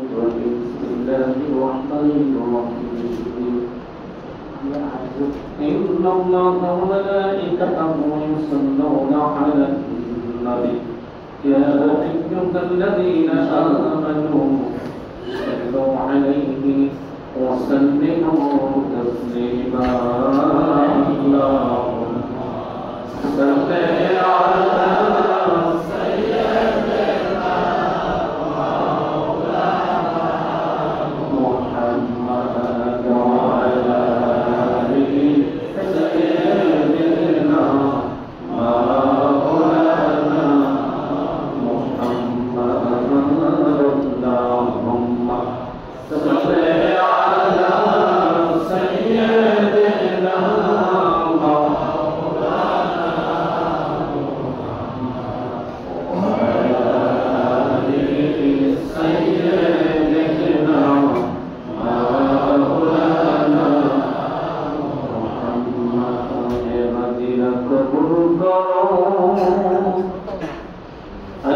بسم الله الرحمن الرحيم إن الله وملائكته يصلون على النبي يا أيها الذين آمنوا صلوا عليه وسلموا تسليما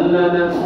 اللهم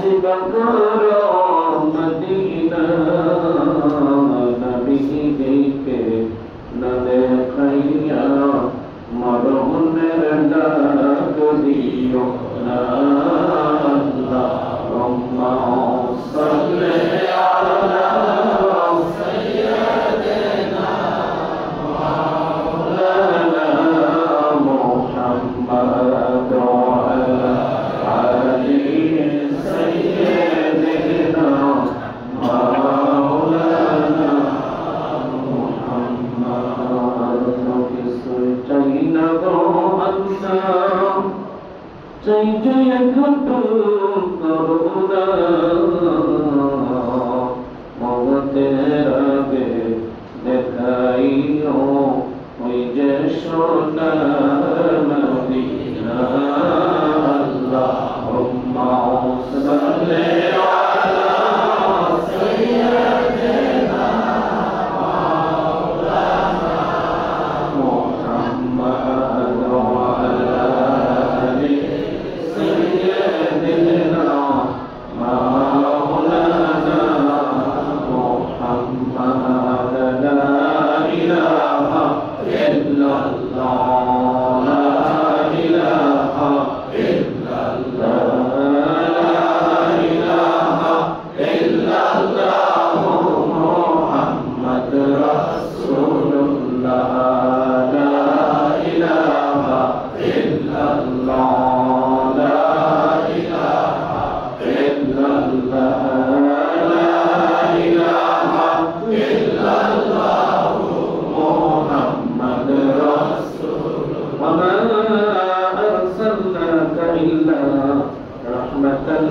صل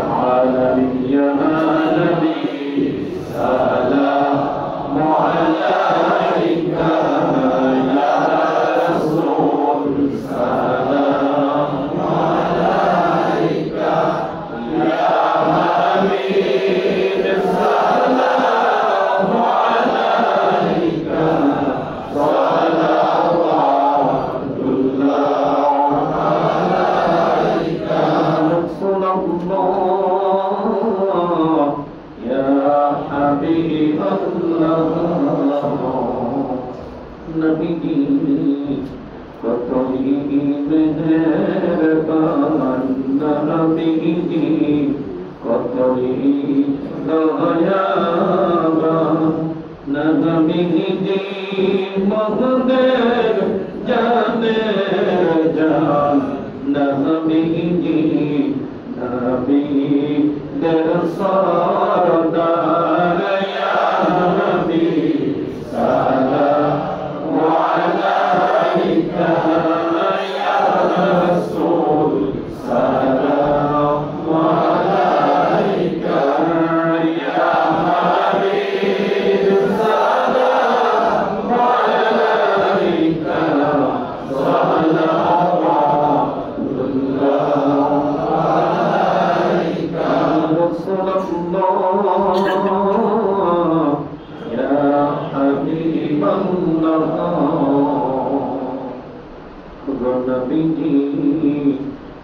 على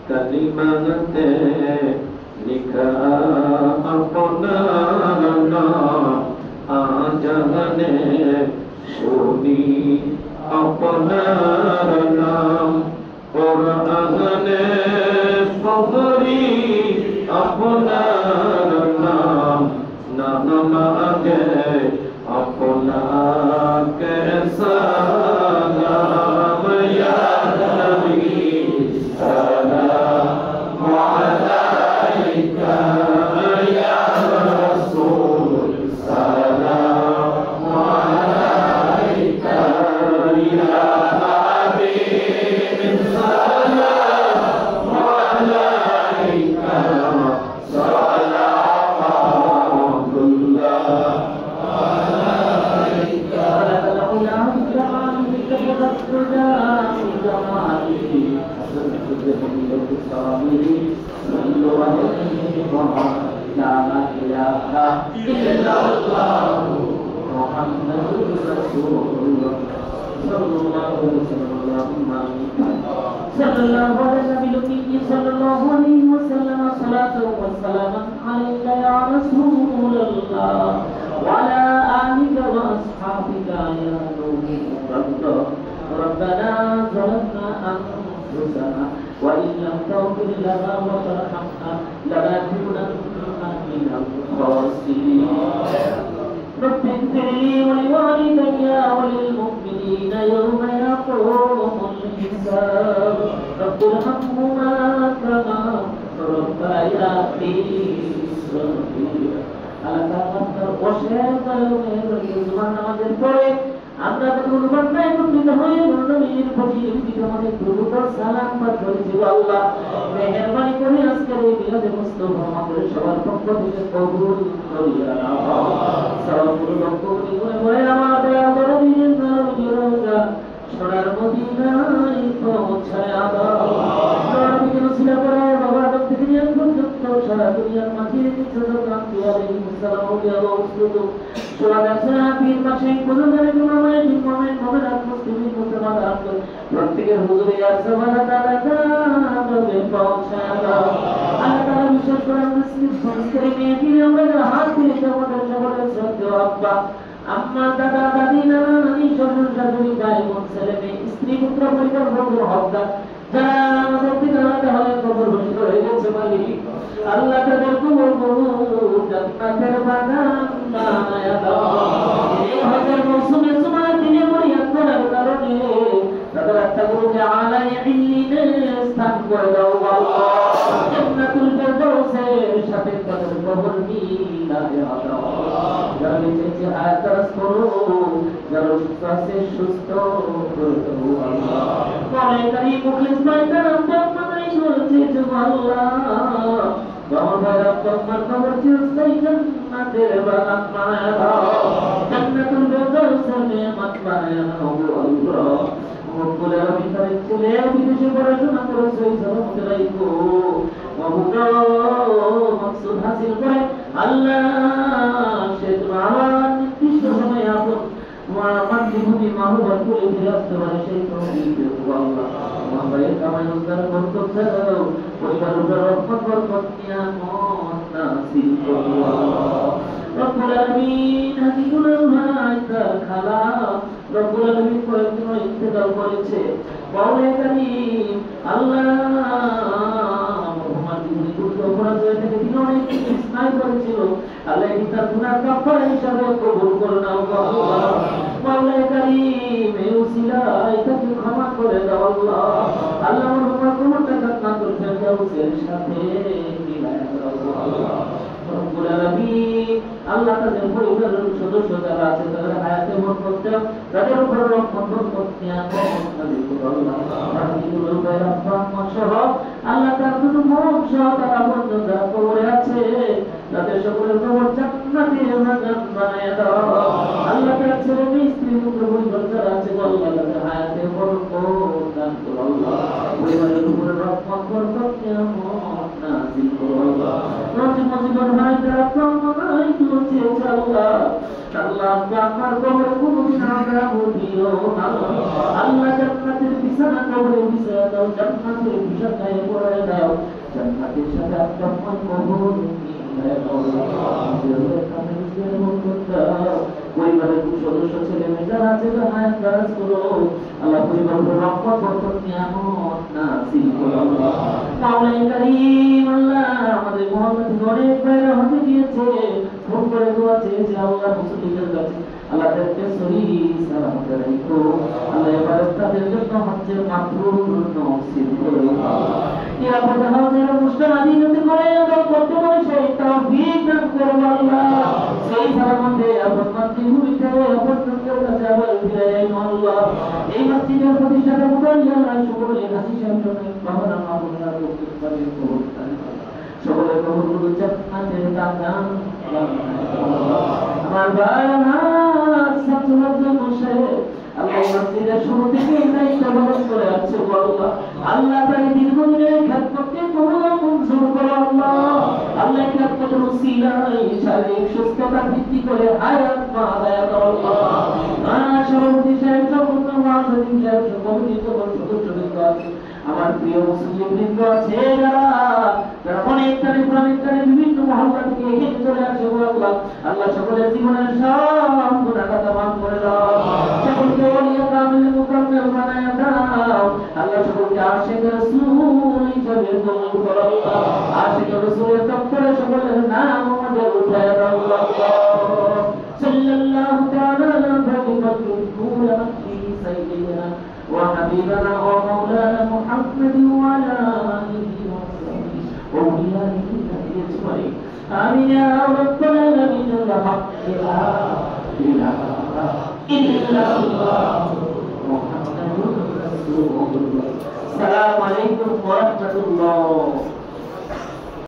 कलिमते लिखा अपना শুনি আপনার নাম কোরআনে পড়ি আপনার নাম নাম আগে আপনাকে সালাম ইয়া নবী সালাম আলাইকা ইয়া রাসূল সালাম আলাইকা ইয়া হাবিব সালাম আলাইকা ربنا ظلمنا أنفسنا وإن لم تغفر لنا وترحمنا لنكونن من الخاسرين رب اغفر لي ولوالدي وللمؤمنين يوم يقوم الحساب رب ارحمهما كما ربياني صغيرا আমরা অনুমান নাই একত্রিত হয়ে নবীর ফজিলত আমাদের প্রভুর সালাম পাঠ করেছি আল্লাহ মেহেরবানি করে আজকের এই মিলাদে মুস্তফা আমাদের সবার পক্ষ থেকে কবুল করিয়া নাও সালামুল কবুল করে আমাদের বড় দিন রোজা সোনার মদিনায় পৌঁছায়া দাও নবীর উসিলা করে বাবা থেকে নিয়ে পর্যন্ত সারা দুনিয়ার মাঝে সালাম আলাইহি সালাম ওয়া রাহমাতুল্লাহ পীর মাসিক বুজুর্গের ইমামে ইমামের মুবারক মুসলিমিন মুসলমান আল্লাহ প্রত্যেকের হুজুরে আসমানা তাআলা কাবে পৌঁছায়া দাও আল্লাহ তাআলা বিশেষ করে মুসলিম সংস্কারে মেয়েদের আমাদের হাত দিয়ে আমাদের সকলের শ্রদ্ধেয় আব্বা আম্মা দাদা দাদি নানা নানি শ্বশুর শাশুড়ি ভাই বোন ছেলে মেয়ে স্ত্রী পুত্র পরিবার বন্ধু হকদার যারা আমাদের থেকে আলাদা হয়ে কবর ভূমিষ্ঠ হয়ে গেছে মালিক আল্লাহ তাদের কবর জান্নাতের বাগান বানায়া দাও এই হজের মৌসুমে সময় দিনে মরিয়াত করার কারণে তাদের আত্মাগুলোকে আলাই ইল্লিনে স্থান করে দাও আল্লাহ জান্নাতুল ফেরদাউসের সাথে তাদের কবর মিলায়া দাও যারা বেঁচে হায়াত দারাজ করো যারা সুস্থ আছে সুস্থ করে দাও আল্লাহ কলেকারী মুখলিস ভাইদের আব্বাস মানাই বলছে যে আল্লাহ বাবা ভাইরা তোমার কবর চিরস্থায়ী জান্নাতের বাগান বানায়া দাও জান্নাতুল ফেরদাউসের নেয়ামত বানায়া দাও আল্লাহ মকবুল আলামিন তাদের ছেলে বিদেশে পড়াশোনা করে সহি সালামতে রাখো মাহমুদা মাকসুদ হাসিল করে আল্লাহ সে তোমার নির্দিষ্ট সময় আপন মাতৃভূমি মাহবুবার করে ফিরে আসতে পারে সেই তৌফিক দেবো আল্লাহ আমার ভাইয়ের কামাই রোজগার বরকত দাও পরিবার উপর রহমত বরকত নিয়ামত নাসিব করো আল্লাহ রব্বুল আলামিন হাদিকুল ভাই তার খালা রব্বুল আলামিন কয়েকজন ইন্তেকাল করেছে মাওলা কারীম আল্লাহ মুহাম্মদ ইবনে কুতুব অপরাধ হয়ে থেকে তিনি অনেক ইসমাইল করেছিল আল্লাহ এই তার গুনাহ কাফারা হিসাবে কবুল করে নাও আল্লাহ মাওলা কারীম এই উসিলায় তাকে ক্ষমা করে দাও আল্লাহ আল্লাহ মুহাম্মদ কবরটা জান্নাতুল ফেরদাউসের সাথে মিলায়া দাও আল্লাহ রব্বুল আলামিন আল্লাহ তাদের পরিবারের সদস্য যারা আছে তাদের হায়াতে বরকত দাও তাদের উপর রহমত বরকত নিয়ামত নাযিল করো আল্লাহ রাহিমুল রহমান সহ আল্লাহ তার কোনো মন সহ তারা বন্ধ যারা কবরে আছে তাদের সকলের কবর জান্নাতের বাগান বানায়া দাও আল্লাহ তার ছেলে মেয়ে স্ত্রী পুত্র পরিবার যারা আছে আল্লাহ তাদের হায়াতে বরকত দান করো আল্লাহ পরিবারের উপর রহমত বরকত নিয়ামত নাযিল করো আল্লাহ জীবন ভাই যারা প্রমাণাই করছে আল্লাহ আল্লাহ আমার কবর কোনদিন আমরা ভুলিও না আল্লাহ জান্নাতের বিছানা কবরে বিছায়া দাও জান্নাতের বিছানায় পড়ে দাও জান্নাতের সাথে আপনার কবর নিয়ে দাও রিজিকের বরকত দাও পরিবারের সদস্য ছেলে মেয়ে যারা আছে হায়াত দারাজ করো আল্লাহ পরিবারের রহমত বরকত নিয়ামত নাসিব করো মাওলাই কারীম আল্লাহ আমাদের মহল্লা থেকে অনেক ভাইরা হতে গিয়েছে ফোন করে দোয়া চেয়েছে আল্লাহ মুসলিমদের কাছে আল্লাহ তাদেরকে সহি সালামত রাখো আল্লাহ এবারে তাদের জন্য হজ্জের মাবরুর নসিব করো নিরাপদে হজের মুস্তানাদি হতে করে আল্লাহ করতে পারে সেই তৌফিক দান করো আল্লাহ সেই সালামতে আপন মাতৃভূমিতে আপনদের কাছে আবার ফিরে আল্লাহ এই মসজিদের প্রতিষ্ঠাতা মুদাল্লি আল্লাহ সকলে হাসি সামনে ভাবনা মাবুনা তৌফিক করে কবুল করে সকলে কবুল জান্নাতের দান আমার ভাই আমার সত্যবাদ মুশাইখ আল্লাহ মসজিদের শুরু থেকে দায়িত্ব পালন করে আসছে আল্লাহ আল্লাহ তাই দীর্ঘদিনের খেদমতকে কবুল মঞ্জুর করো আল্লাহ আল্লাহ খেদমতের উসিলায় শারীরিক সুস্থতা বৃদ্ধি করে হায়াত বাড়ায়া দাও আল্লাহ সভাপতি সাহেব সম্পূর্ণ মহাসচিব সাহেব কমিটির সকল সদস্যবৃন্দ আছে আমার প্রিয় মুসলিম বৃন্দ আছে যারা অনেক টানে বিভিন্ন মহল্লা থেকে এগিয়ে চলে আসে আল্লাহ আল্লাহ সকলের জীবনের সব গুনাহটা মাফ করে দাও সকলকে ওলিয়া কামিল মুকাম্মেল বানায়া দাও আল্লাহ সকলকে আশিক রাসূল হিসেবে কবুল করো আল্লাহ আশিক রাসূলের দপ্তরে সকলের নাম আমাদের উঠায়া দাও আল্লাহ সাল্লাল্লাহু তাআলা আলাইহি ওয়া সাল্লাম সাইয়্যিদিনা وحبيبنا ومولانا محمد وعلى آله وصحبه وأولئك أجمعين آمين يا رب العالمين الحق لا إله إلا الله محمد رسول الله السلام عليكم ورحمة الله